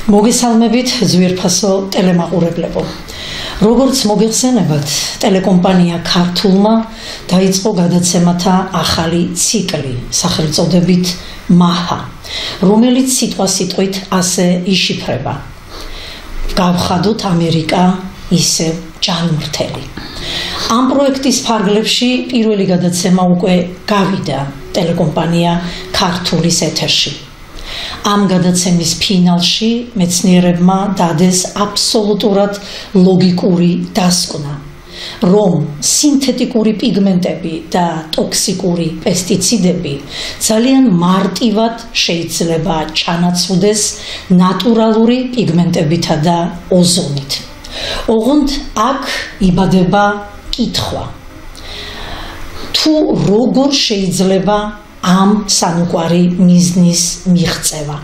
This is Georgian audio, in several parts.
მოგესალმებით ძვირფასო ტელემაყურებლებო. Როგორც მოგეხსენებათ, ტელეკომპანია ქართულმა დაიწყო გადაცემათა ახალი ციკლი, სახელწოდებით მაჰა, რომელიც სიტყვასიტყვით ასე იშიფრება. გავხადოთ ამერიკა ისევ ჯანმრთელი. ამ პროექტის ფარგლებში პირველი გადაცემა უკვე გავიდა ტელეკომპანია ქართულის ეთერში. Am გადაცემის ფინალში მეცნიერებმა დადეს აბსოლუტურად ლოგიკური დასკვნა, რომ სინთეტიკური პიგმენტები და ტოქსიკური პესტიციდები ძალიან მარტივად შეიძლება ჩანაცვლდეს ნატურალური პიგმენტებითა და ოზონით. ოღონდ აქ იბადება კითხვა. თუ როგორ შეიძლება ამ სანუკვარი მიზნის მიღწევა.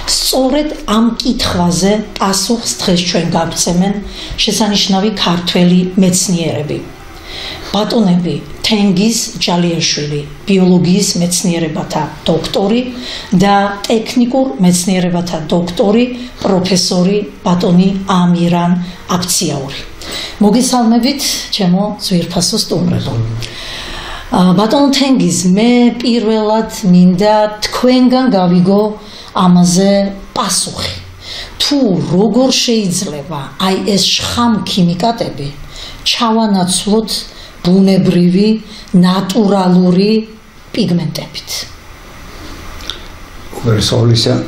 სწორედ ამ კითხვაზე პასუხს დღეს ჩვენ გავცემენ შესანიშნავი ქართველი მეცნიერები. ბატონები თენგიზ ჯალიაშვილი, ბიოლოგიის მეცნიერებათა დოქტორი და ტექნიკურ მეცნიერებათა დოქტორი, პროფესორი ბატონი ამირან აფციაური. მოგესალმებით, ჩემო ძვირფასო სტუმრებო. ბატონ თენგიზ, მე პირველად მინდა თქვენგან გავიგო ამაზე პასუხი. თუ როგორ შეიძლება აი ეს შხამ ქიმიკატები ჩავანაცვლოთ ბუნებრივი, ნატურალური პიგმენტებით. უპირველესად,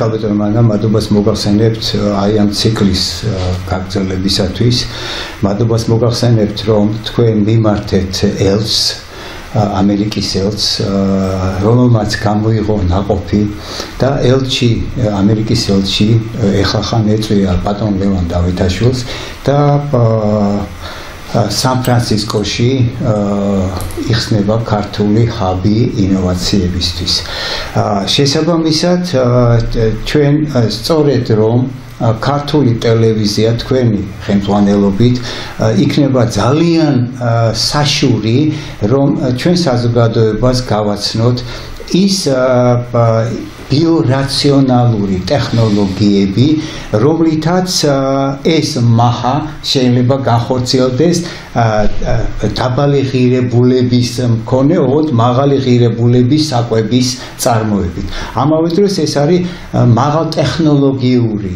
კაპიტანმა მადლობას მოგახსენებთ აი ამ ციკლის გაგრძელებისათვის. მადლობას მოგახსენებთ, რომ თქვენ მიმართეთ ელს ამერიკის ელს, რომელმაც გამოიღო ნაყოფი და ელჩი ამერიკის ელჩი ეხახან ეწვია ბატონ ლევან დავითაშვილს და სან-ფრანცისკოში იხსნება ქართული ჰაბი ინოვაციებისთვის. შესაბამისად, ჩვენ სწორედ რომ ქართული ტელევიზია თქვენი ხელმძღვანელობით იქნება ძალიან საშური, რომ ჩვენ საზოგადოებას გავაცნოთ ის ბიორაციონალური ტექნოლოგიები, რომლითაც ეს მაჰა შეიძლება განხორციელდეს დაბალი ღირებულების მქონე, ოღონდ მაღალი ღირებულების საკვების წარმოებით. ამავე დროს ეს არის მაღალტექნოლოგიური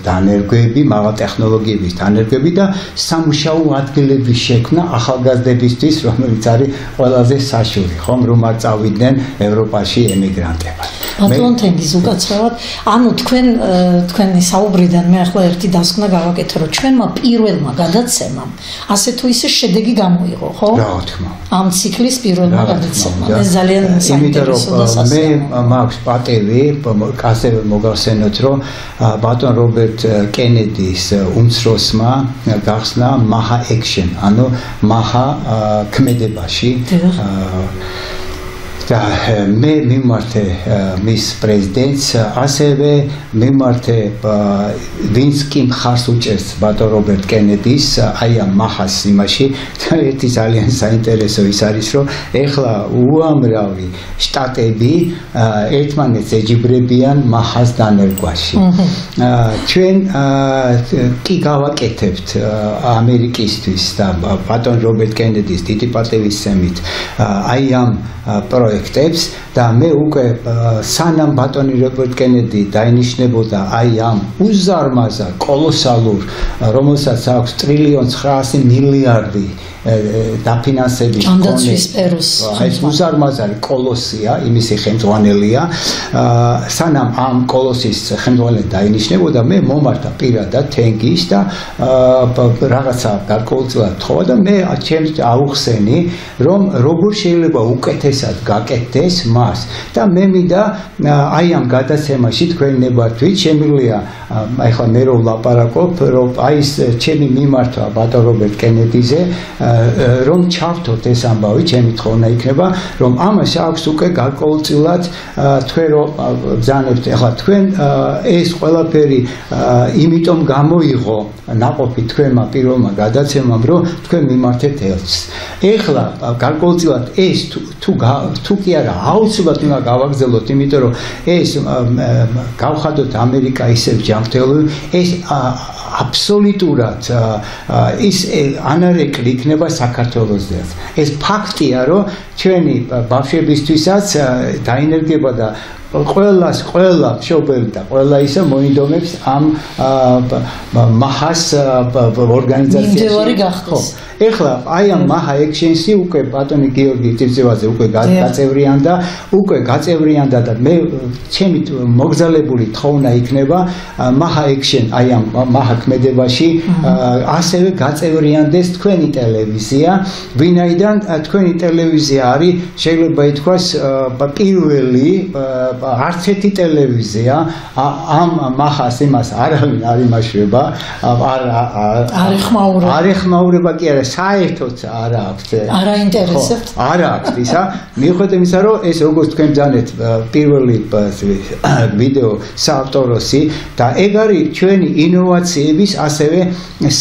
დანერგვები, მაღალტექნოლოგიების დანერგვები და სამუშაო ადგილების შექმნა ახალგაზრდებისთვის, რომელიც არის ყველაზე საშური, ხომ რომ არ წავიდნენ ევროპაში ემიგრანტებად. ბატონ თენგიზ, უკაცრავად, ანუ თქვენი საუბრიდან მე ახლა ერთი დასკვნა გავაკეთე, რომ ჩვენმა პირველმა გადაცემამ ასე თუ ისე შედეგი გამოიღო, ხო? რა თქმა უნდა. ამ ციკლის პირველმა გადაცემამ. ეს ძალიან საინტერესო და მე მაქვს პატივი ასევე მოგახსენოთ, რომ ბატონ რობერტ კენედის უმცროსმა გახსნა მაჰა ექშენ, ანუ მაჰა ქმედებაში. და მე მიმართე მის პრეზიდენტს, ასევე მიმართე ვინც კი მხარს უჭერს ბატონ რობერტ კენედის აი ამ მაჰას იმაში. ერთი ძალიან საინტერესო ის არის, რომ ეხლა უამრავი შტატები ერთმანეთს ეჯიბრებიან მაჰას დანერგვაში. ჩვენ კი გავაკეთებთ ამერიკისთვის და ბატონ რობერტ კენედის დიდი პატივისცემით აი ამ პროექტებს და მე უკვე სანამ ბატონი რობერტ კენედი დაინიშნებოდა აი ამ უზარმაზარ კოლოსალურ, რომელსაც აქვს 1.9 ტრილიარდი დაფინანსების მქონე ეს უზარმაზარი კოლოსია, იმისი ხელმძღვანელია. სანამ ამ კოლოსის ხელმძღვანელი დაინიშნებოდა, მე მომართა პირადად თენგიზს და რაღაცა გარკვეულწილად თხოვა და მე ჩემს აუხსენი, რომ როგორ შეიძლება უკეთესად გაკეთდეს მას და მე მინდა აი ამ გადაცემაში თქვენ ნებართვით შემიძლია ახლა მე რო ვლაპარაკობ, რომ აი ეს ჩემი მიმართვა ბატონ რობერტ კენედიზე რომ ჩავთოთ ეს ამბავი, ჩემი თხოვნა იქნება, რომ ამას აქვს უკვე გარკვეულწილად თქვენ რომ ბრძანებთ, ახლა თქვენ ეს ყველაფერი იმიტომ გამოიღო ნაყოფი თქვენმა პირველმა გადაცემამ, რომ თქვენ მიმართეთ ელს. ეხლა გარკვეულწილად ეს თუ თუ კი არა აუცილებლად უნდა გავაგრძელოთ, იმიტომ რომ ეს გავხადოთ ამერიკა ისევ ჯანმრთელობი, ეს აბსოლუტურად ის ანარეკლი იქნება საქართველოსზეც. ეს ფაქტია, რომ ჩვენი ბავშვებისთვისაც დაინერგება და ყველა მშობელი და ყველა ისე მოინდომებს ამ მაჰას ორგანიზაციაში. მიმდევარი გახდეს. ეხლა აი ამ მაჰა ექშენსი უკვე ბატონი გიორგი ტივცევაძე უკვე გაწევრიანდა, და მე ჩემი მოგზალებული თხოვნა იქნება მაჰა ექშენ აი ამ მაჰა ქმედებაში ასევე გაწევრიანდეს თქვენი ტელევიზია, ვინაიდან თქვენი ტელევიზია არის შეიძლება ითქვას პირველი არც ერთი ტელევიზია ამ მაჰას იმას არავინ არ იმაშრება, არ ეხმაურება კი არა საერთოდ არ აქვს. არ აინტერესებთ? არ აქვს ისა, მიუხედავად იმისა, რომ ეს როგორც თქვენ ძანეთ პირველი ვიდეო საავტოროსი და ეგ არის ჩვენი ინოვაციების ასევე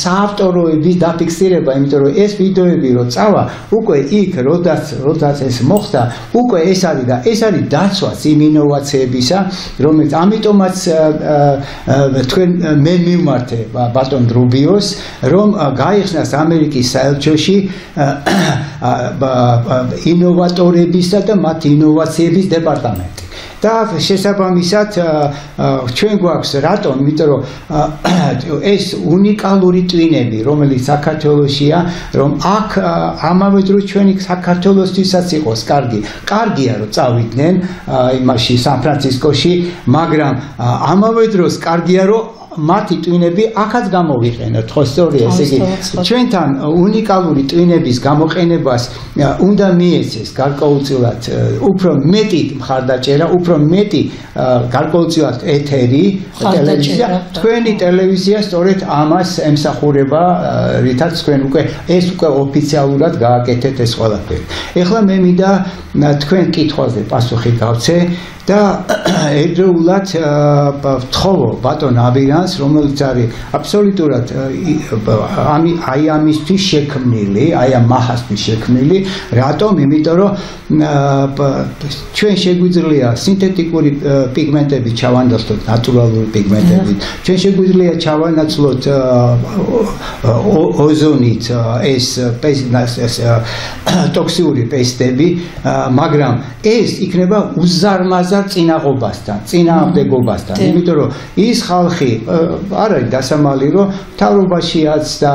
საავტოროების დაფიქსირება, იმიტომ რომ ეს ვიდეოები რო წავა, უკვე იქ როდაც ეს მოხდა, უკვე ეს არის და ეს არის დაცვაც იმ ინოვაციებისა, რომელიც ამიტომაც თქვენ მე მივმართე ბატონ რუბიოს, რომ გაიხსნას ამერიკის საელჩოში ინოვატორებისა და მათ ინოვაციების დეპარტამენტი. და შესაბამისად ჩვენ გვაქვს რატომ? იმიტომ რომ ეს უნიკალური ტვინები, რომელიც საქართველოშია, რომ აქ ამავე დროს ჩვენი საქართველოსთვისაც იყოს კარგია რომ წავიდნენ იმაში სან-ფრანცისკოში, მაგრამ ამავე დროს კარგია რომ მათი ტვინები აქაც გამოვიყენოთ, ხო სწორია, ესე იგი ჩვენთან უნიკალური ტვინების გამოყენებას უნდა მიეცეს გარკვეულწილად უფრო მეტი მხარდაჭერა, უფრო მეტი გარკვეულწილად ეთერი, ტელევიზია, თქვენი ტელევიზია სწორედ ამას ემსახურება, რითაც თქვენ ეს უკვე ოფიციალურად გააკეთეთ ეს ყველაფერი. ეხლა მე მინდა თქვენ კითხვაზე პასუხი გავცე და ერთდროულად ვთხოვო ბატონ აბირანს, რომელიც არის აბსოლუტურად აი ამისთვის შექმნილი, აი ამ მაჰასთვის შექმნილი, რატომ? იმიტომ რომ ჩვენ შეგვიძლია სინთეტიკური პიგმენტები ჩავანაცვლოთ ნატურალური პიგმენტებით, ჩვენ შეგვიძლია ჩავანაცვლოთ ოზონით ეს ტოქსიური პესტები, მაგრამ ეს იქნება უზარმაზარ წინააღმდეგობასთან, იმიტომ რომ ის ხალხი არ არის დასამალი, რომ მთავრობაშიაც და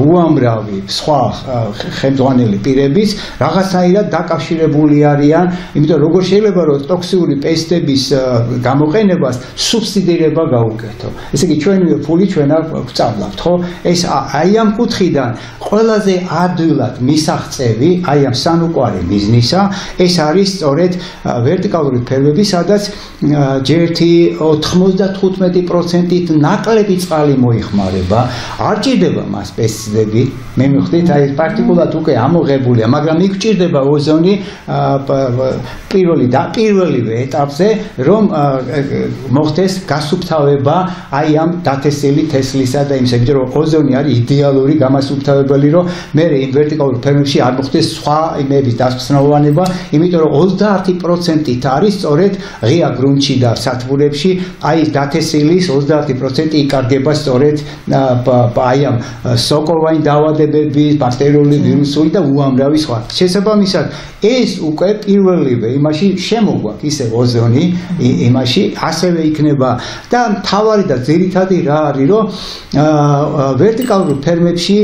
უამრავი სხვა ხელმძღვანელი პირებიც რაღაცნაირად დაკავშირებული არიან, იმიტომ როგორ შეიძლება რომ ტოქსიური პესტების გამოყენებას სუბსიდირება გაუკეთო. ესე იგი ჩვენივე ფული ჩვენ არ გვწავლავთ, ხო? ეს აი ამ კუთხიდან ყველაზე ადვილად მისაღწევი აი ამ სანუკვარი ბიზნისა, ეს არის სწორედ ვერტიკალური ფერმები, სადაც ჯერთი 95%-ით ნაკლები წყალი მოიხმარება, არ ჭირდება მას პესტიციდები, მე მივხვდით, აი პარტიკულად უკვე ამოღებულია, მაგრამ იქ ჭირდება ოზონი პირველივე ეტაპზე, რომ მოხდეს გასუფთავება აი ამ დათესილი თესლისა და იმისა, იმიტომ რომ ოზონი არის იდეალური გამასუფთავებელი, რომ მე იმ ვერტიკალურ ფერმებში არ მოხდეს სხვა იმების დასხსნოვანება, იმიტომ რომ 30%-ით არის სწორედ ღია გრუნტში და სათბურებში, აი დათესილის 30% იკარგება სწორედ აი ამ სოკოვანი დაავადებების, ბაქტერიული, ვირუსული და უამრავი სხვა. შესაბამისად, ეს უკვე პირველივე იმაში შემოგვაქვს ისე ოზონი, იმაში ასევე იქნება და მთავარი და ძირითადი რა არის, რომ ვერტიკალურ ფერმებში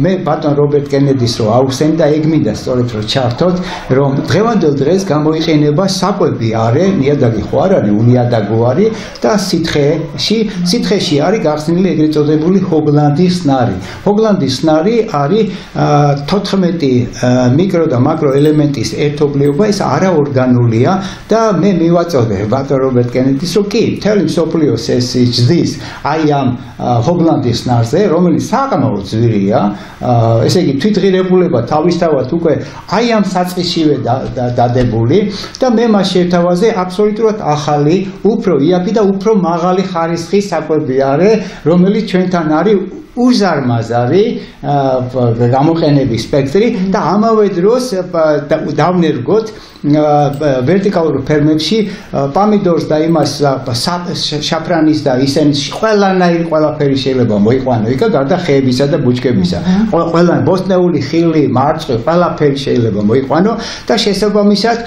მე ბატონ რობერტ კენედის რო აუხსენ და ეგ მინდა სწორედ რომ ჩართოთ, რომ დღევანდელ დღეს გამოიყენება საკვები არე, ნიადაგი ხო არ არის, უნიადაგო არის და სითხეში არის გახსნილი ეგრეთ წოდებული ჰოგლანდის ნარი. ჰოგლანდის ნარი არის 14 მიკრო და მაკრო ელემენტის ერთობლიობა, ეს არაორგანულია და მე მივაწოდე ბატონ რობერტ კენედის, რომ კი, მთელი მსოფლიოს ეს იზრდის აი ამ ჰოგლანდის ნარზე, რომელიც საკმაოდ ძვირია, ესე იგი თვითღირებულება თავისთავად უკვე აი ამ საწყისშივე დადებული და მე მას შევთავაზე აბსოლუტურად ახალი, უფრო იაფი და უფრო მაღალი ხარისხის საკვები არის, რომელიც ჩვენთან არის უზარმაზარი გამოყენების სპექტრი და ამავე დროს დავნერგოთ ვერტიკალურ ფერმებში პომიდორს და იმას შაფრანის და ისენის ყველაფერი შეიძლება მოიყვანო იქა გარდა ხეებისა და ბუჩქებისა. ყველა ბოსტნეული ხილი, მარწყვი, ყველაფერი შეიძლება მოიყვანო და შესაბამისად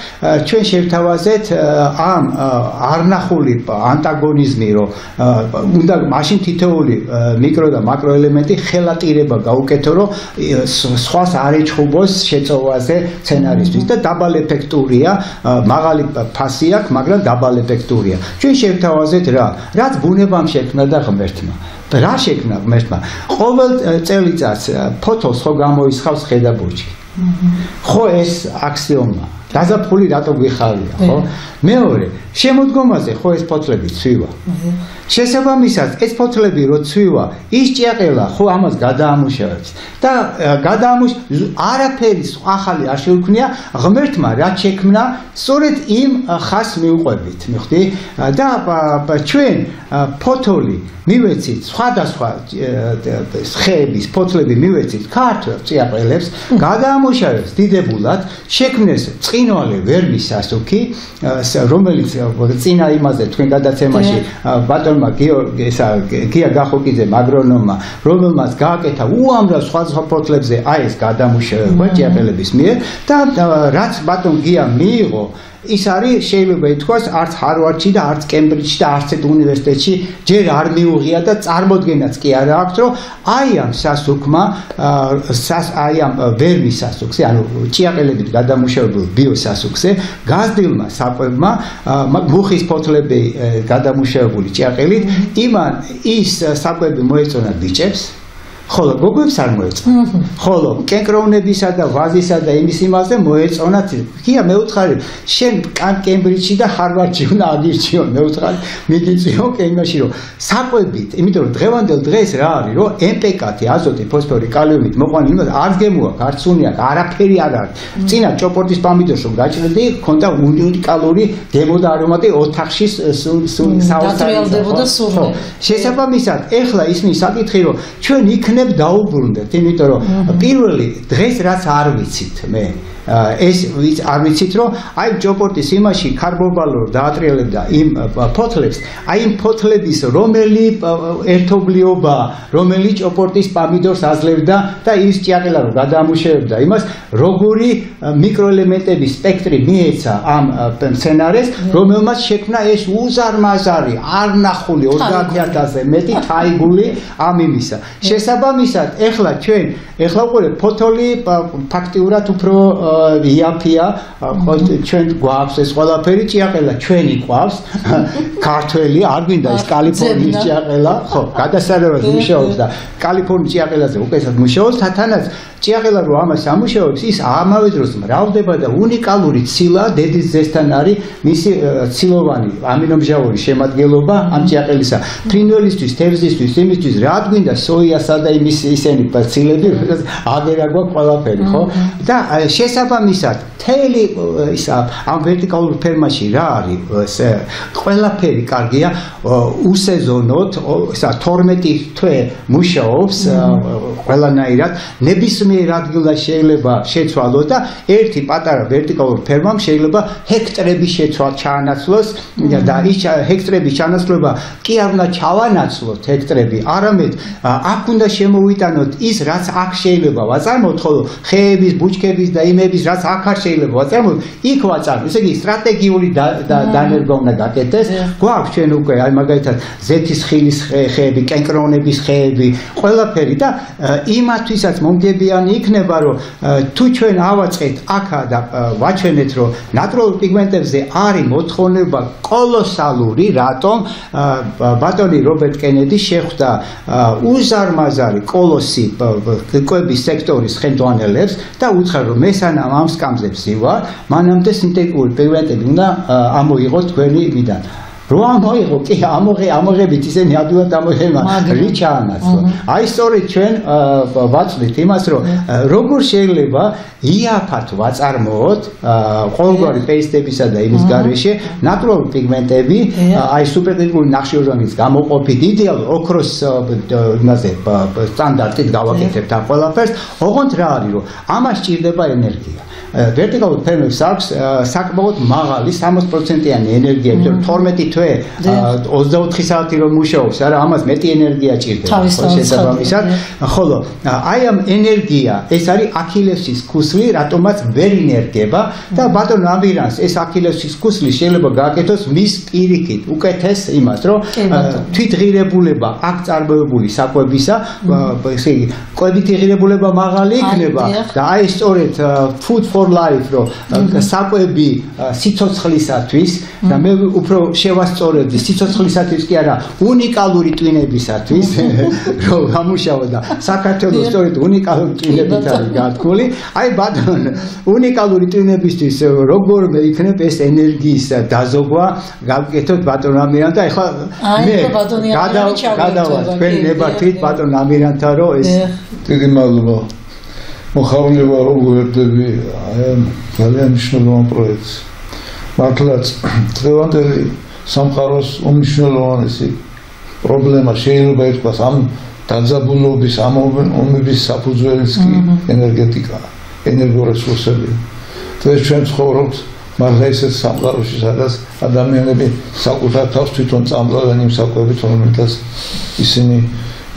ჩვენ შევთავაზეთ ამ არნახული ანტაგონიზმი, რომ უნდა მაშინ თითოეული მიკრო და მაკრო ელემენტი ხელატირება გაუკეთო, რომ სხვას არ ეჩხუბოს შეწოვაზე სცენარისთვის და დაბალ ეფექტურია, მაღალი ფასი აქვს, მაგრამ დაბალ ეფექტურია. ჩვენ შევთავაზეთ რაც ბუნებამ შექმნა და ღმერთმა. რა შექმნა ღმერთმა? ყოველ წელიწადს ფოთოლს ხო გამოისხავს ხე და ბუჩქი. ხო ეს აქსიომა. დაზაფხული რატო გვიხარია, ხო? მეორე, შემოდგომაზე ხო ეს ფოთლები ცვივა. შესაბამისად, ეს ფოთლები რო ცვივა, ის ჭიაყელა ხო ამას გადაამუშავებს და არაფერი ახალი არ შეუქმნია, ღმერთმა რაც შექმნა, სწორედ იმ ხას მიუყვებით, მიხვდი? და ჩვენ ფოთოლი მივეცით სხვადასხვა ხეების ფოთლები მივეცით ქართველ ჭიაყელებს, გადაამუშავებს დიდებულად, შექმნეს წინვალე ვერმის სასუქი, რომელიც წინა იმაზე თქვენ გადაცემაში ბატონმა გია გახოკიძემ აგრონომმა, რომელმაც გააკეთა უამრავ სხვადასხვა ფოთლებზე აი ეს გადამუშავება ჭიაყელების მიერ და რაც ბატონ გია მიიღო ის არის შეიძლება ითქვას არც ჰარვარდში და არც კემბრიჯში და არც უნივერსიტეტში ჯერ არ მიუღია და წარმოდგენაც კი არ აქვს რომ აი ამ სასუქმა აი ამ ვერმის სასუქზე ანუ ჭიაყელებით გადამუშავებულ ბიოსასუქზე გაზრდილმა საკვებმა მუხის ფოთლები გადამუშავებული ჭიაყელით იმან ის საკვები მოეწონა ბიჭებს ხოლო გოგოებს არ მოეწონა. ხოლო კენკროვნებისა და ვაზისა და იმის იმაზე მოეწონათ. გია მეუთხარი, შენ კემბრიჯში და ჰარვარდში უნდა აგირჩიო, მეუთხარი, მიგიწიო კენიაში რომ საკვებით, იმიტომ რომ დღევანდელ დღეს რა არის, რომ MPK-ი, აზოტი, ფოსფორი, კალიუმით მოყვანილი იმას არც გემოაქვს, არც სუნი აქვს, არაფერი არ არის. წინა ჭოპორტის პომიდორს რომ გაჭრდი, ქონდა უნიკალური გემო და არომატი ოთახში საოცარდებოდა სურნელი. შესაბამისად, ეხლა ისმის საკითხი რომ ჩვენ იქნებ დაუბრუნდეთ, იმიტომ რომ პირველი დღეს რაც არ ვიცით მე ეს არ ვიცით რომ აი ჯოპორტის იმაში კარბონბალო დაატრიალებდა იმ ფოთლებს, აი იმ ფოთლების რომელი ერთობლიობა, რომელი ჯოპორტის პომიდორს აძლევდა და ის ჭიაყელა რომ გადაამუშავებდა იმას, როგორი მიკროელემენტების სპექტრი მიეცა ამ სცენარეს, რომელმაც შექმნა ეს უზარმაზარი, არნახული 30000-ზე მეტი თაიგული ამ იმისა. შესაბამისად, ეხლა ვყურებთ ფოთოლი ფაქტიურად უფრო იაფია, ჩვენ გვაქვს ეს ყველაფერი ჭიაყელა ჩვენი გვაქვს, ქართველი, არ გვინდა ეს კალიფორნიის ჭიაყელა, ხო, გადასარევად მუშაობს და კალიფორნიის ჭიაყელაზე უკეთესად მუშაობს, თანაც ჭიაყელა რო ამას ამუშავებს, ის ამავე დროს მრავლდება და უნიკალური ცილა დედის ძესთან არის მისი ცილოვანი ამინომჟავური შემადგენლობა ამ ჭიაყელისა. ფრინველისთვის, თევზისთვის, იმისთვის რა გვინდა სოიასა და იმის ისენი ცილები, აგერა გვაქვს ყველაფერი, ხო? და შესაბამისად, თელი ის ამ ვერტიკალურ ფერმაში რა არის, ყველაფერი კარგია, უსეზონოდ, ისა 12 თვე მუშაობს ყველანაირად, ნებისმიერ ადგილას შეიძლება შეცვალოს და ერთი პატარა ვერტიკალურ ფერმამ შეიძლება ჰექტრების ჩაანაცვლოს და ის ჰექტრების ჩანაცვლება კი არ უნდა ჩავანაცვლოთ ჰექტრები, არამედ აქ უნდა შემოვიტანოთ ის, რაც აქ შეიძლება ვაწარმოოთ, ხოლო ხეების, ბუჩქების და იმების, რაც აქ არ შეიძლება ვაწარმოოთ, იქ ვაწარმოოთ. ესე იგი, სტრატეგიული დანერგვა უნდა გაკეთდეს. გვაქვს ჩვენ უკვე, აი მაგალითად, ზეთის ხილის ხეები, კენკროვნების ხეები, ყველაფერი და იმათვისაც მომგებიანი იქნება, რომ თუ ჩვენ ავაწყეთ აქა და ვაჩვენეთ, რომ ნატურალურ პიგმენტებზე არის მოთხოვნება კოლოსალური, რატომ ბატონი რობერტ კენედი შეხვდა უზარმაზარი კოლოსი კვების სექტორის ხელმძღვანელებს და უცხო რომ მე სანამ ამ სკამზე ვზივარ, მანამდე სინთეტიკური პიგმენტები უნდა ამოიღოს თქვენი მიდან. რო ამოიღო, კი ამოღებით ისინი ადვილად ამოიღება რიჩაანაცო. აი სწორედ ჩვენ ვაწვდით იმას, რომ როგორ შეიძლება იაფად ვაწარმოოთ ყოველგვარი პეისტებისა და იმის გარეშე ნატურალური პიგმენტები, აი სუპერკრიტიკული ნახშირორჟანგის გამოყოფით, იდეალურ ოქროს იმაზე სტანდარტით გავაკეთებთ ამ ყველაფერს, ოღონდ რა არის, რომ ამას სჭირდება ენერგია. ვერტიკალურ ფერმებს აქვს საკმაოდ მაღალი 60%-იანი ენერგია, იმიტომ რომ 12 თვე 24 საათი რომ მუშაობს, არა, ამას მეტი ენერგია ჭირდება. შესაბამისად, ხოლო აი ამ ენერგია, ეს არის აქილევსის ქუსლი, რატომაც ვერ ინერგება და ბატონ ამირანს ეს აქილევსის ქუსლი შეიძლება გააკეთოს მის პირიქით, უკეთეს იმას, რომ თვითღირებულება აქ წარმოებული საკვებისა, ესე იგი, კვებითი ღირებულება მაღალი იქნება და აი სწორედ food for life, რომ საკვები სიცოცხლისათვის და მე უფრო შევასწორებდი სიცოცხლისათვის კი არა, უნიკალური ტვინებისათვის, რომ გამუშავა და საქართველოს სწორედ უნიკალური ტვინებით არის გათქმული. აი ბატონ, უნიკალური ტვინებისთვის როგორმე იქნებ ეს ენერგიის დაზოგვა, გავკეთოთ ბატონ ამირანთან. ეხლა მე გადავა თქვენ ნებართვით ბატონ ამირანთან, რომ ეს დიდი მადლობა. მოხარულება რომ გვერდები ძალიან მნიშვნელოვანი პროექტი. მართლაც დღევანდელი სამყაროს უმნიშვნელოვანესი პრობლემა შეიძლება ითქვას ამ დაძაბულობის, ამ ომების საფუძველიც კი ენერგეტიკა, ენერგორესურსები. დღეს ჩვენ ცხოვრობთ მართლა ისეთ სამყაროში, სადაც ადამიანები საკუთარ თავს თვითონ წამლავენ იმ საკვებით, რომელთაც ისინი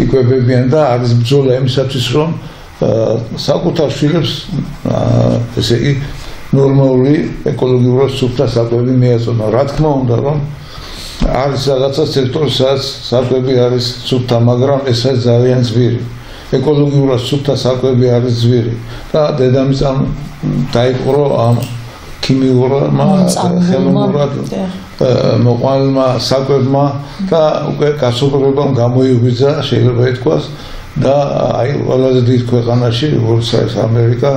იკვებებიან და არის ბრძოლა იმისათვის, რომ საკუთარ შვილებს ესე იგი ნორმალური ეკოლოგიურად სუფთა საკვები მიეწოდონ. რა თქმა უნდა, რომ არის რაღაცა სექტორი, სადაც საკვები არის სუფთა, მაგრამ ეს არის ძალიან ძვირი. ეკოლოგიურად სუფთა საკვები არის ძვირი და დედამიწამ დაიპყრო ამ ქიმიურმა, ხელოვნურად მოყვანილმა საკვებმა და უკვე გასობრებამ გამოიღვიძა, შეიძლება ითქვას. და აი ყველაზე დიდ ქვეყანაში, როგორც არის ამერიკა,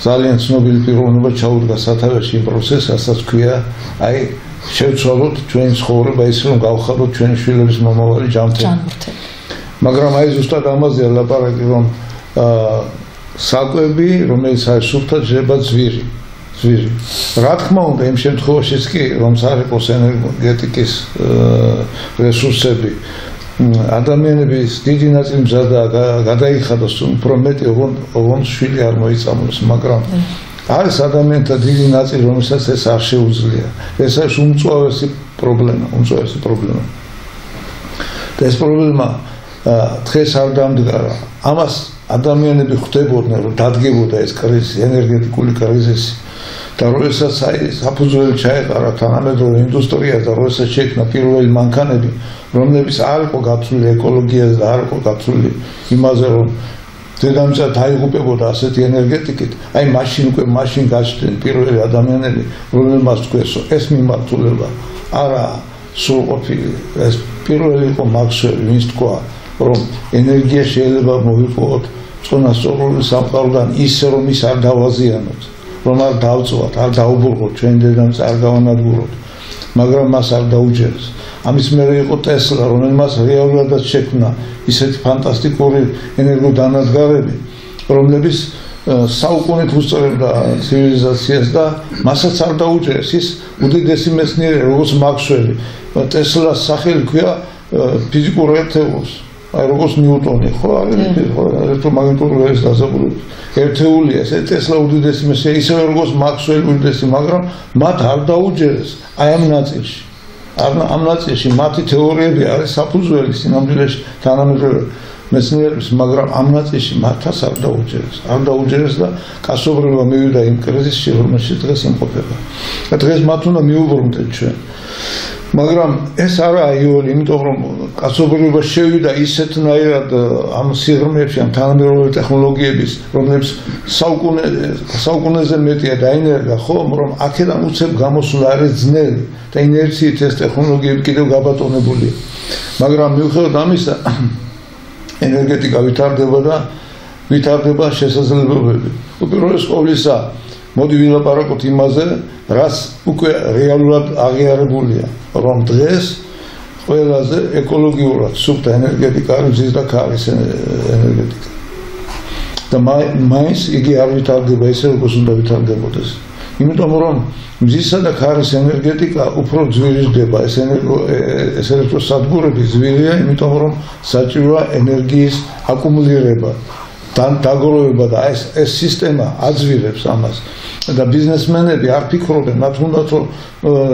ძალიან ცნობილი პიროვნება ჩაუდგა სათავეში იმ პროცესს, რასაც ქვია, აი შევცვალოთ ჩვენი ცხოვრება ისე, რომ გავხადოთ ჩვენი შვილების მომავალი ჯანმრთელი. მაგრამ აი ზუსტად ამაზეა ლაპარაკი, რომ საკვები, რომელიც არის სუფთა, შეიძლება ძვირი. რა თქმა უნდა, იმ შემთხვევაშიც კი, რომ საერთოს ენერგეტიკის რესურსები ადამიანების დიდი ნაწილი მზადა გადაიხადოს, უფრო მეტი ოღონდ შვილი არ მოიწამოს, მაგრამ არის ადამიანთა დიდი ნაწილი, რომელსაც ეს არ შეუძლია. ეს არის უმწვავესი პრობლემა. და ეს პრობლემა დღეს არ დამდგარა. ამას ადამიანები ხვდებოდნენ, რომ დადგებოდა ეს კრიზისი, ენერგეტიკული კრიზისი. და როდესაც საფუძველი ჩაეყარა თანამედროვე ინდუსტრია და როდესაც შეიქმნა პირველი მანქანები, რომლებიც არ იყო გაცვლილი ეკოლოგიაზე და არ იყო გაცვლილი იმაზე, რომ დედამიწა დაიღუპებოდა ასეთი ენერგეტიკით, აი მაშინ გაჩნდნენ პირველი ადამიანები, რომლებმაც თქვეს, ეს მიმართულება არა სრულყოფილი, ეს პირველი იყო მაქსველი, ვინც თქვა, რომ ენერგია შეიძლება მოვიპოვოთ წონასწორული სამყაროდან ისე, რომ ის არ დავაზიანოთ. რომ არ დავწვათ, არ დაუბრუნოთ ჩვენ დედამიწა, არ გავანადგუროთ, მაგრამ მას არ დაუჯერეს. ამის მერე იყო ტესლა, რომელმაც რეალურადაც შექმნა ისეთი ფანტასტიკური ენერგოდანადგარები, რომლებიც საუკუნით უსწრებდა ცივილიზაციას და მასაც არ დაუჯერეს. ის უდიდესი მეცნიერი, როგორც მაქსველი, ტესლას სახელი ქვია ფიზიკურ ერთეულს. აი როგორც ნიუტონი, ხო არის ელექტრომაგნიტური ველის დასაბრუნებლად. ერთეულია, ეს ტესლა უდიდესი მეცნიერი, ისევე როგორც მაქსველი უდიდესი, მაგრამ მათ არ დაუჯერეს აი ამ ნაწილში. ამ ნაწილში მათი თეორიები არის საფუძველი სინამდვილეში თანამედროვე მეცნიერების, მაგრამ ამ ნაწილში მათაც არ დაუჯერეს და კაცობრიობა მივიდა იმ კრიზისში, რომელშიც დღეს იმყოფება. და დღეს მათ უნდა მიუბრუნდეთ ჩვენ. მაგრამ ეს არაა იოლი, იმიტომ რომ კაცობრიობა შევიდა ისეთნაირად ამ სიღრმეებში, ამ თანამედროვე ტექნოლოგიების, რომლებიც საუკუნეზე მეტია დაინერგა, ხომ, რომ აქედან უცებ გამოსვლა არის ძნელი და ინერციით ეს ტექნოლოგიები კიდევ გაბატონებულია. მაგრამ მიუხედავად ამისა, ენერგეტიკა ვითარდება და ვითარდება შესაძლებლობები. უპირველეს ყოვლისა, მოდი ვილაპარაკოთ იმაზე, რაც უკვე რეალურად აღიარებულია, რომ დღეს ყველაზე ეკოლოგიურად სუფთა ენერგეტიკა არის მზის და ქარის ენერგეტიკა. და მაინც იგი არ ვითარდება ისე, როგორც უნდა ვითარდებოდეს. იმიტომ რომ მზისა და ქარის ენერგეტიკა უფრო ძვირიდება, ეს ელექტროსადგურები ძვირია, იმიტომ რომ საჭიროა ენერგიის აკუმულირება, დაგროვება და ეს სისტემა აძვირებს ამას. და ბიზნესმენები არ ფიქრობენ, მათ უნდათ რომ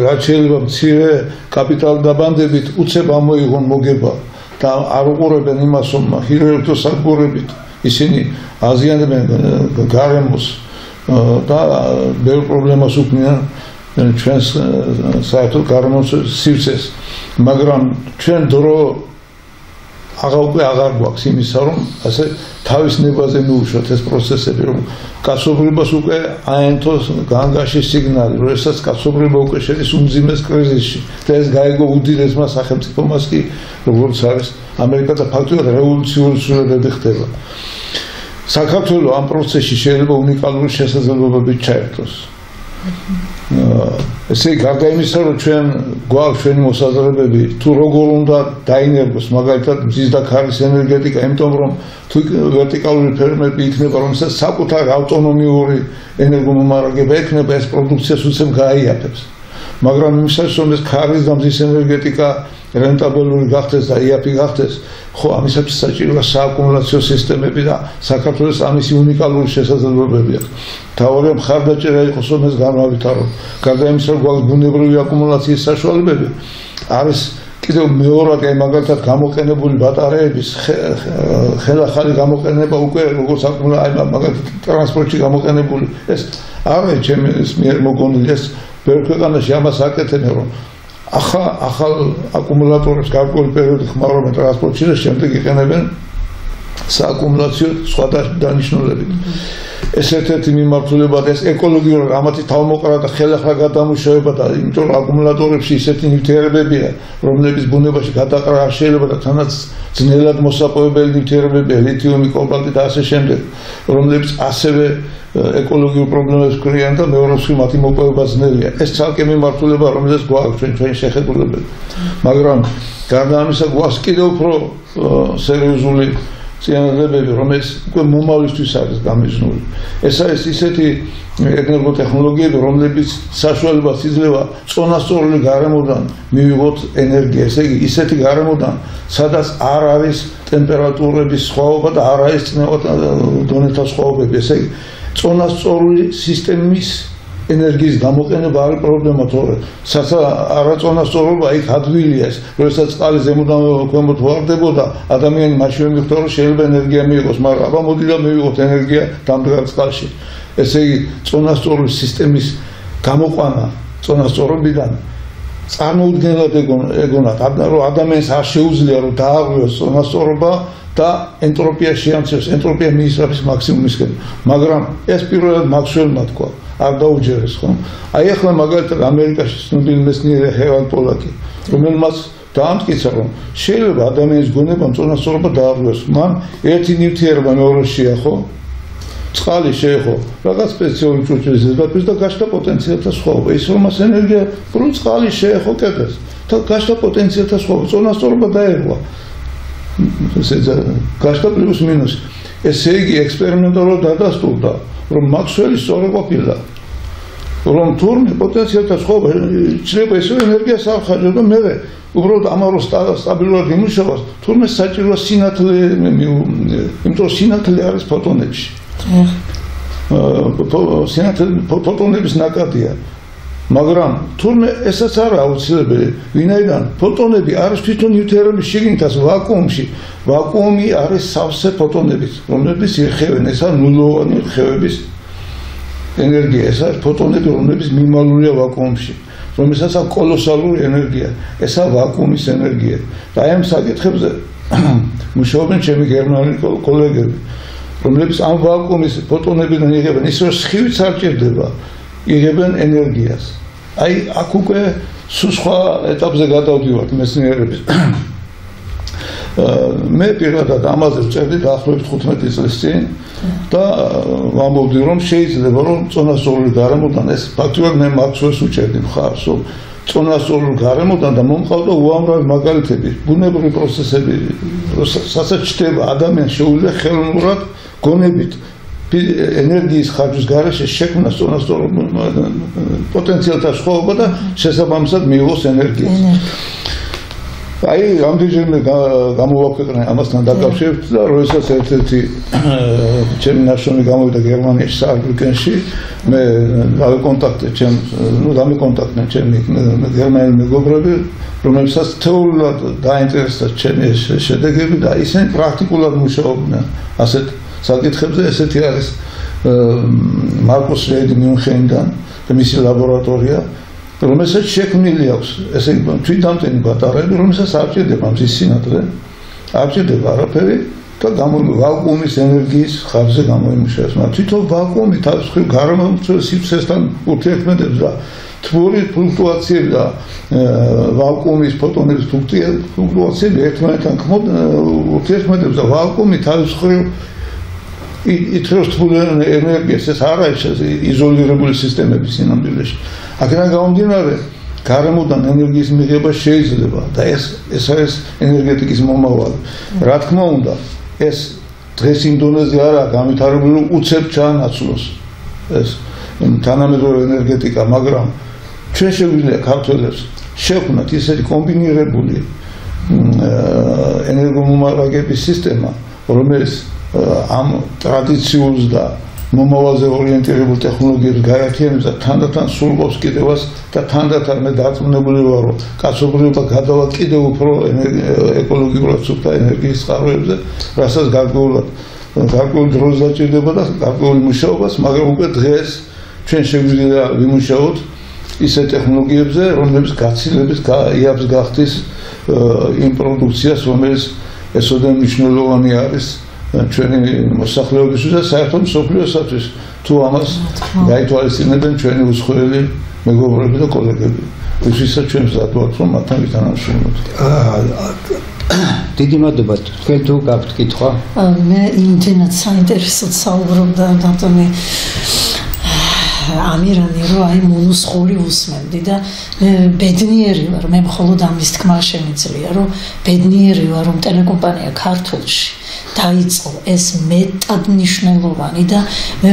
რაც შეიძლება მცირე კაპიტალდაბანდებით უცებ ამოიღონ მოგება და არ უყურებენ იმას, რომ ჰიდროელექტროსადგურებით ისინი აზიანებენ გარემოს და ბევრ პრობლემას უქმნიან ჩვენს საერთოდ გარემოს სივრცეს, მაგრამ ჩვენ დრო აღარ გვაქვს იმისა, რომ ასე თავის ნებაზე მივუშვათ ეს პროცესები, რომ კაცობრიობას უკვე აენთოს განგაშის სიგნალი, როდესაც კაცობრიობა უკვე შედის უმძიმეს კრიზისში და ეს გაიგო უდიდესმა სახელმწიფომაც კი, როგორც არის ამერიკა და ფაქტობრივად რევოლუციური ცვლილებები ხდება. საქართველო ამ პროცესში შეიძლება უნიკალური შესაძლებლობებით ჩაერთოს. ესე იგი, გარდა იმისა, რომ ჩვენ გვაქვს ჩვენი მოსაზრებები, თუ როგორ უნდა დაინერგოს მაგალითად მზის და ქარის ენერგეტიკა, იმიტომ რომ თუ ვერტიკალური ფერმები იქნება, რომელსაც საკუთარი ავტონომიური ენერგომომარაგება ექნება, ეს პროდუქციას უცებ გააიაფებს. მაგრამ იმისათვის, რომ ეს ქარის და მზის ენერგეტიკა რენტაბელური გახდეს და იაფი გახდეს, ხო, ამისათვის საჭიროა სააკუმულაციო სისტემები და საქართველოს ამისი უნიკალური შესაძლებლობები აქვს. თავარია მხარდაჭერა იყოს, რომ ეს განავითაროს. გარდა იმისა, რომ გვაქვს ბუნებრივი აკუმულაციის საშუალებები, არის კიდევ მეორად მაგალითად გამოყენებული ბატარეების ხელახალი გამოყენება უკვე როგორც მაგალითად ტრანსპორტში გამოყენებული. ეს არა ჩემს მიერ მოგონილი, ეს ბევრ ქვეყანაში ამას აკეთებენ, რომ ახალ აკუმულატორებს გარკვეული პერიოდი ხმარობენ ტრანსპორტში და შემდეგ იყენებენ სააკუმულაციო სხვა დანიშნულებით. ეს ერთ-ერთი მიმართულებაა, ეს ეკოლოგიურად ამათი თავმოყრა და ხელახლა გადამუშავება და იმიტომ რომ აკუმულატორებში ისეთი ნივთიერებებია, რომლებიც ბუნებაში გადაყრა არ შეიძლება და თანაც ძნელად მოსაპოვებელი ნივთიერებებია, ლითიუმი, კობალტი და ასე შემდეგ, რომლებიც ასევე ეკოლოგიურ პრობლემებს ქრიან და მეორე მხრივ მათი მოპოვება ძნელია. ეს ცალკე მიმართულება, რომელზეც გვაქვს ჩვენი შეხედულებები. მაგრამ გარდა ამისა გვაქვს კიდევ უფრო სერიოზული წინადადებები, რომელიც უკვე მომავლისთვის არის გამიზნული. ეს არის ისეთი ენერგოტექნოლოგიები, რომლებიც საშუალებას იძლევა წონასწორული გარემოდან მივიღოთ ენერგია, ესე იგი ისეთი გარემოდან, სადაც არ არის ტემპერატურების სხვაობა და არ არის წნევა დონეთა სხვაობები, ესე იგი წონასწორული სისტემის ენერგიის გამოყენება არის პრობლემა, თორე არაწონასწორობა იქ ადვილია ეს, როდესაც წყალი ზემოდან ქვემოთ ვარდებოდა, ადამიანი მაშინ მიხვდა, რომ შეიძლება ენერგია მიიღოს, მაგრამ აბა მოდი და მივიღოთ ენერგია დამდგარ წყალში. ესე იგი, წონასწორული სისტემის გამოყვანა წონასწორობიდან წარმოუდგენლად ეგონათ, რომ ადამიანს არ შეუძლია რომ დააღვიოს წონასწორობა და ენტროპია შეამციროს, ენტროპია მიისწრაფის მაქსიმუმისკენ, მაგრამ ეს პირველად მაქსველმა თქვა, არ დაუჯერეს, ხო? აი ახლა მაგალითად ამერიკაში ცნობილი მეცნიერი ჰევან პოლაკი, რომელმაც დაამტკიცა, რომ შეიძლება ადამიანის გონებამ წონასწორობა დააღვიოს, მან ერთი ნივთიერება მეორეს შეახო, წყალი შეეხო, რაღაც სპეციალური ჭურჭლის ზედაპირს და გაჩნდა პოტენციალთა სხვაობა. ის რომ მას ენერგია უფრო წყალი შეეხო კედელს და გაჩნდა პოტენციალთა სხვაობა, წონასწორობა დაერღვა. გაჩნდა პლუს მინუსი. ესე იგი ექსპერიმენტულად დადასტურდა, რომ მაქსველი სწორი ყოფილა, რომ თურმე პოტენციალთა სხვაობა შეიძლება ისე ენერგიას არ ხარჯავდა და მე უბრალოდ ამარო სტაბილურად იმუშავოს, თურმე საჭიროა სინათლე, იმიტომ რომ სინათლე არის ფოტონებში. ფოტონების ნაკადია, მაგრამ თურმე ესაც არა აუცილებელი, ვინაიდან ფოტონები არის თვითონ ნივთიერების შიგნითაც ვაკუუმში, ვაკუუმი არის სავსე ფოტონებით, რომლებიც ირხევენ, ესა ნულოვანი რხევების ენერგია, ეს არის ფოტონები, რომლებიც მიმალულია ვაკუუმში, რომელსაც აქვს კოლოსალური ენერგია, ესა ვაკუუმის ენერგია. და აი ამ საკითხებზე მუშაობენ ჩემი გერმანელი კოლეგები, რომლებიც ამ ვაკუუმის ფოტონებიდან იღებენ, ის რომ სხივიც არ ჭირდება, იღებენ ენერგიას. აი აქ უკვე სხვა ეტაპზე გადავდივართ მეცნიერების. მე პირადად ამაზე ვწერდი დაახლოებით 15 წლის წინ და ვამბობდი რომ შეიძლება რომ წონასწორული გარემოდან ეს ფაქტობრივად მე მაქსველს უჭერდი მხარს რომ წონასწორული გარემოდან და მომყავდა უამრავი მაგალითები ბუნებრივი პროცესები რასაც ჩდება ადამიანს შეუძლია ხელოვნურად გონებით ენერგიის ხარჯვის გარეშე შექმნა წონასწორ პოტენციალთა სხვაობა და შესაბამისად მიიღოს ენერგია. აი, რამდენჯერმე გამოვაქვეყნე ამასთან დაკავშირებით და როდესაც ერთ-ერთი ჩემი ნაშრომი გამოვიდა გერმანიაში საარბრიკენში, მე დამიკონტაქტდნენ ჩემი გერმანელი მეგობრები, რომლებსაც თეორიულად დაინტერესდა ჩემი შედეგები და ისინი პრაქტიკულად მუშაობდნენ ასეთ საკითხებზე. ესეთი არის მარკუს რეიდი მიუნხენიდან და მისი ლაბორატორია, რომელსაც შექმნილი აქვს ესე თვითდამტენი ბატარეები, რომელსაც არ ჭირდება მზის სინათლე, არ ჭირდება არაფერი და ვაკუუმის ენერგიის ხარჯზე გამოიმუშავებს. მაგრამ თვითონ ვაკუუმი თავის მხრივ გარემომცველ სივრცესთან ურთიერთმედებს და თბური ფლუქტუაციები და ვაკუუმის ფოტონების ფლუქტუაციები ერთმანეთთან ურთიერთმედებს და ვაკუუმი თავის მხრივ ითხრობს თბურ ენერგიას, ეს არ არის იზოლირებული სისტემების სინამდვილეში. აქედან გამომდინარე, გარემოდან ენერგიის მიღება შეიძლება და ეს არის ენერგეტიკის მომავალი. რა თქმა უნდა, ეს დღეს იმ დონეზე არაა განვითარებული, რომ უცებ ჩაანაცვლოს ეს თანამედროვე ენერგეტიკა, მაგრამ ჩვენ შეგვიძლია ქართველებს შევქმნათ ისეთი კომბინირებული ენერგომომარაგების სისტემა, რომელიც ამ ტრადიციულს და მომავალზე ორიენტირებულ ტექნოლოგიებს გაერთიანებს და თანდათან სრულყოფს კიდევაც და თანდათან მე დარწმუნებული ვარ, რომ კაცობრიობა გადავა კიდევ უფრო ეკოლოგიურად სუფთა ენერგიის წყაროებზე, რასაც გარკვეული დროს დაჭირდება და გარკვეული მუშაობას, მაგრამ უკვე დღეს ჩვენ შეგვიძლია ვიმუშაოთ ისეთ ტექნოლოგიებზე, რომლებიც გაცილებით იაფს გახდის იმ პროდუქციას, რომელიც ესოდენ მნიშვნელოვანი არის ჩვენი მოსახლეობისთვის და საერთოდ მსოფლიოსათვის, თუ ამას გაითვალისწინებენ ჩვენი უცხოელი მეგობრები და კოლეგები, ვისაც ჩვენ მზად ვართ, რომ მათთან ვითანამშრომლოთ. დიდი მადლობა. თქვენ თუ გაქვთ კითხვა? მე იმდენად საინტერესოდ საუბრობდა ბატონი ამირანი, რომ აი მონუსხური უსმენდი და მე ბედნიერი ვარ, მე მხოლოდ ამის თქმა შემიძლია, რომ ბედნიერი ვარ, რომ ტელეკომპანია ქართულში დაიწყო ეს მეტად მნიშვნელოვანი და მე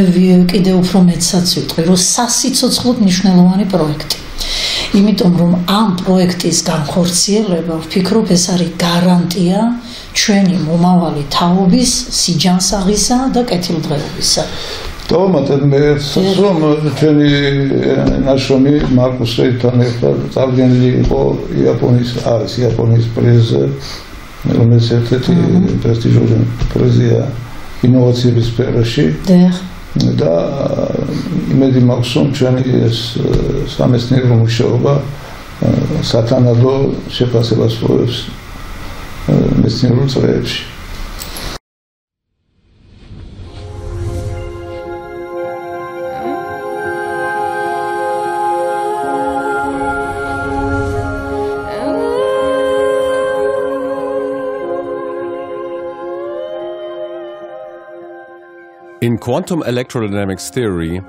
კიდევ უფრო მეტსაც ვიტყვი, რომ სასიცოცხლოდ მნიშვნელოვანი პროექტი. იმიტომ რომ ამ პროექტის განხორციელება, ვფიქრობ, ეს არის გარანტია ჩვენი მომავალი თაობის სიჯანსაღისა და კეთილდღეობისა. დავამატებ მე რომ ჩვენი ნაშრომი მარკუს რეიდთან ერთად წარდგენილი იყო იაპონიის პრიზზე, რომელიც ერთ-ერთი პრესტიჟული პრიზია ინოვაციების სფეროში. და იმედი მაქვს, რომ ჩვენი ეს სამეცნიერო მუშაობა სათანადო შეფასებას სრულებს მეცნიერულ წრეებში. In quantum electrodynamics theory,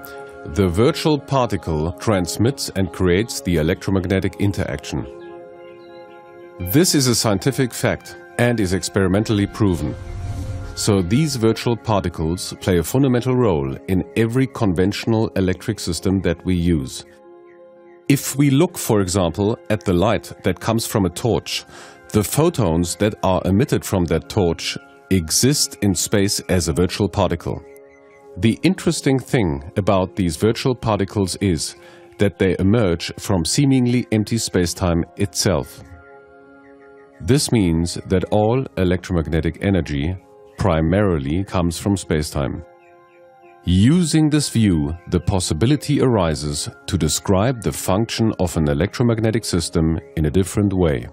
the virtual particle transmits and creates the electromagnetic interaction. This is a scientific fact and is experimentally proven. So these virtual particles play a fundamental role in every conventional electric system that we use. If we look, for example, at the light that comes from a torch, the photons that are emitted from that torch exist in space as a virtual particle. The interesting thing about these virtual particles is that they emerge from seemingly empty spacetime itself. This means that all electromagnetic energy primarily comes from spacetime. Using this view, the possibility arises to describe the function of an electromagnetic system in a different way.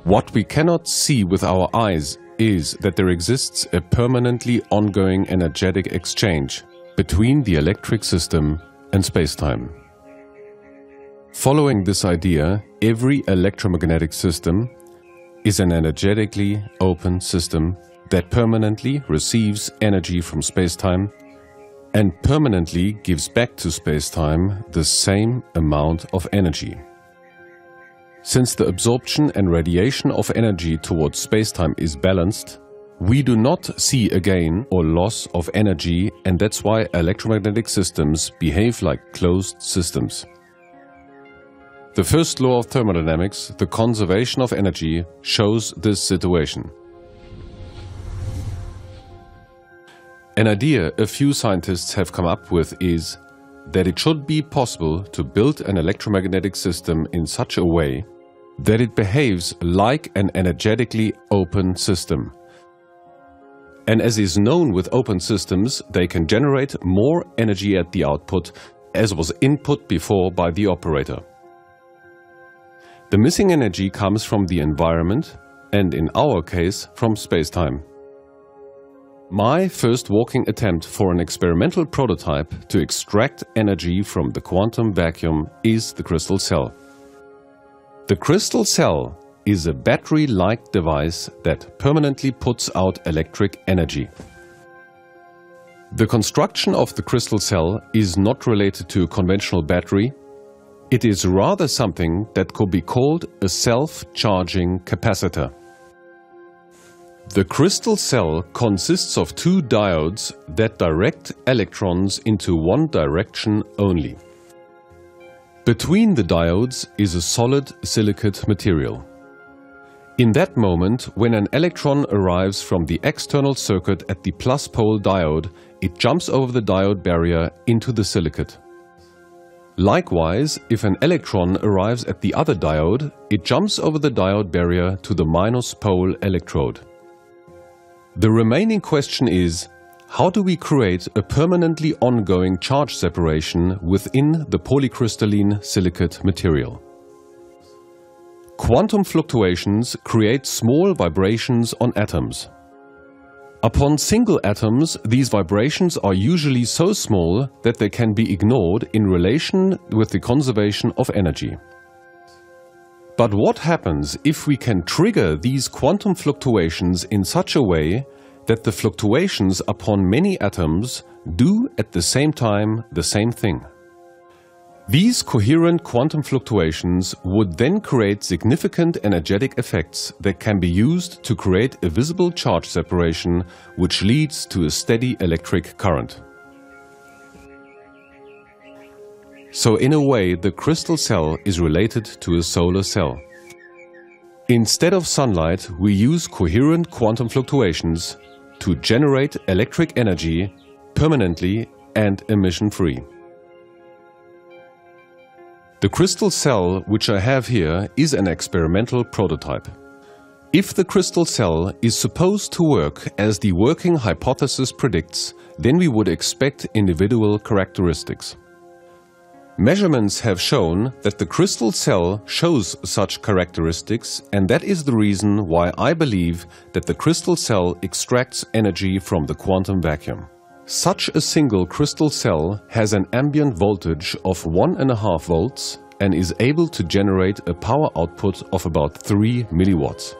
What we cannot see with our eyes is that there exists a permanently ongoing energetic exchange between the electric system and spacetime. Following this idea, every electromagnetic system is an energetically open system that permanently receives energy from spacetime and permanently gives back to spacetime the same amount of energy. Since the absorption and radiation of energy towards spacetime is balanced, we do not see a gain or loss of energy, and that's why electromagnetic systems behave like closed systems. The first law of thermodynamics, the conservation of energy, shows this situation. An idea a few scientists have come up with is that it should be possible to build an electromagnetic system in such a way that it behaves like an energetically open system. And as is known with open systems, they can generate more energy at the output as was input before by the operator. The missing energy comes from the environment and, in our case, from spacetime. My first working attempt for an experimental prototype to extract energy from the quantum vacuum is the crystal cell. The crystal cell is a battery-like device that permanently puts out electric energy. The construction of the crystal cell is not related to a conventional battery. It is rather something that could be called a self-charging capacitor. The crystal cell consists of two diodes that direct electrons into one direction only. Between the diodes is a solid silicate material. In that moment, when an electron arrives from the external circuit at the plus pole diode, it jumps over the diode barrier into the silicate. Likewise, if an electron arrives at the other diode, it jumps over the diode barrier to the minus pole electrode. The remaining question is, how do we create a permanently ongoing charge separation within the polycrystalline silicate material? Quantum fluctuations create small vibrations on atoms. Upon single atoms, these vibrations are usually so small that they can be ignored in relation with the conservation of energy. But what happens if we can trigger these quantum fluctuations in such a way that the fluctuations upon many atoms do at the same time the same thing? These coherent quantum fluctuations would then create significant energetic effects that can be used to create a visible charge separation which leads to a steady electric current. So in a way, the crystal cell is related to a solar cell. Instead of sunlight, we use coherent quantum fluctuations to generate electric energy permanently and emission-free. The crystal cell, which I have here, is an experimental prototype. If the crystal cell is supposed to work as the working hypothesis predicts, then we would expect individual characteristics. Measurements have shown that the crystal cell shows such characteristics, and that is the reason why I believe that the crystal cell extracts energy from the quantum vacuum. Such a single crystal cell has an ambient voltage of 1.5 volts and is able to generate a power output of about 3 milliwatts.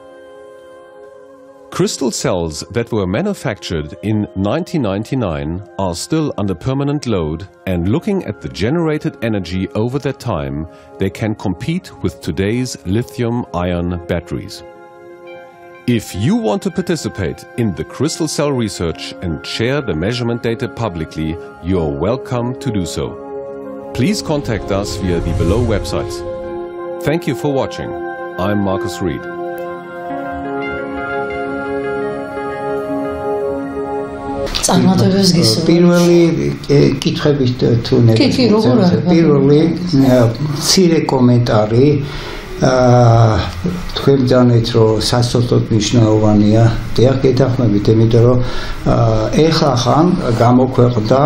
Crystal cells that were manufactured in 1999 are still under permanent load, and looking at the generated energy over that time, they can compete with today's lithium-ion batteries. If you want to participate in the crystal cell research and share the measurement data publicly, you are welcome to do so. Please contact us via the below websites. Thank you for watching. I'm Marcus Reed. პირველი კითხებით თუ ნებისმიერ პირველი მცირე კომენტარი თქვენ ბრძანეთ რომ სასწორად მნიშვნელოვანია დიახ გეთანხმებით იმიტომ რომ ეხლა ხან გამოქვეყნდა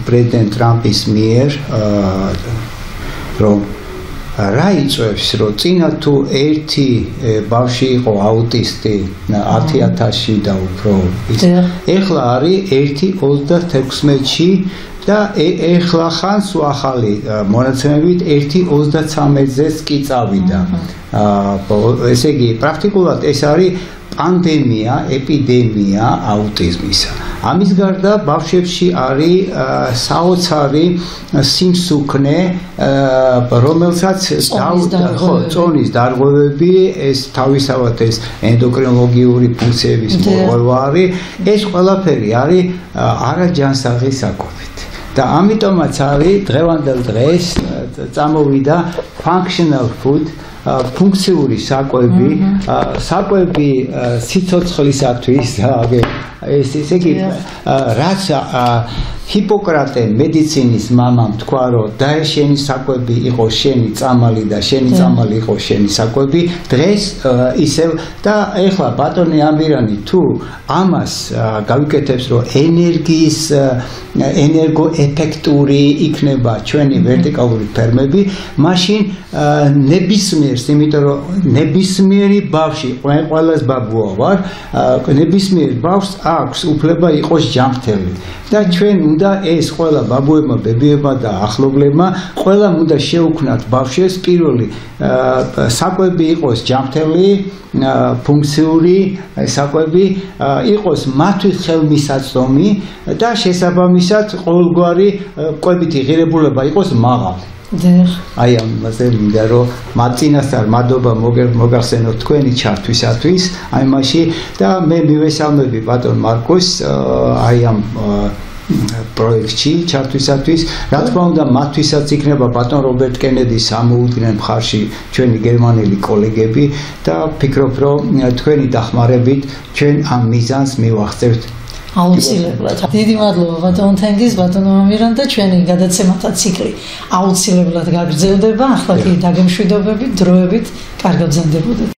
პრეზიდენტ ტრამპის მიერ რომ რა იწევს რომ წინა თუ ერთი ბავშვი იყო აუტისტი 10000-ში და უფრო ეხლა არის 1.36-ში და ეხლა ხან სულ ახალი მონაცემებით 1.33-ზეც კი წავიდა ესე იგი პრაქტიკულად ეს არის პანდემია, ეპიდემია აუტიზმისა. ამის გარდა ბავშვებში არის საოცარი სიმსუქნე, რომელსაც წონის დარღვევები, ეს თავისთავად ეს ენდოკრინოლოგიური ფუნქციების მორღვევა არის, ეს ყველაფერი არის არაჯანსაღი საკვებით. და ამიტომაც არის დღევანდელ დღეს წამოვიდა functional food ფუნქციური საკვები, საკვები სიცოცხლისათვის ეს ისე იგი რაც ჰიპოკრატე მედიცინის მამამ თქვა რომ დაეშენი საკვები იყო შენი წამალი და შენი წამალი იყო შენი საკვები დღეს ისევ და ეხლა ბატონი ამირანი თუ ამას გავიკეთებს რომ ენერგიის ენერგოეფექტური იქნება ჩვენი ვერტიკალური ფერმები მაშინ ნებისმიერს იმიტომ რომ ნებისმიერი ბავშვი ყველას ბაბუა ვარ ნებისმიერ ბავშვს აქვს უფლება იყოს ჯანმრთელი და ჩვენ უნდა ეს ყველა ბაბუებმა, ბებიებმა და ახლობლებმა ყველამ უნდა შეუქმნათ ბავშვებს პირველი საკვები იყოს ჯანმრთელი, ფუნქციური საკვები იყოს მათთვის ხელმისაწვდომი და შესაბამისად ყოველგვარი კვებითი ღირებულება იყოს მაღალი. აი ამაზე მინდა რომ მაწინასწარ მადლობა მოგახსენოთ თქვენი ჩართვისათვის აი მასში და მე მივესალმები ბატონ მარკოს აი ამ პროექტში ჩართვისათვის რა თქმა უნდა მათთვისაც იქნება ბატონ რობერტ კენედის ამოუდგნენ მხარში ჩვენი გერმანელი კოლეგები და ვფიქრობ რომ თქვენი დახმარებით ჩვენ ამ მიზანს მივახცევთ აუცილებლად. დიდი მადლობა ბატონ თენგიზ, ბატონ ამირან და ჩვენი გადაცემათა ციკლი აუცილებლად გაგრძელდება. ახლა კი დაგემშვიდობებით, დროებით კარგად გრძელდებოდეთ.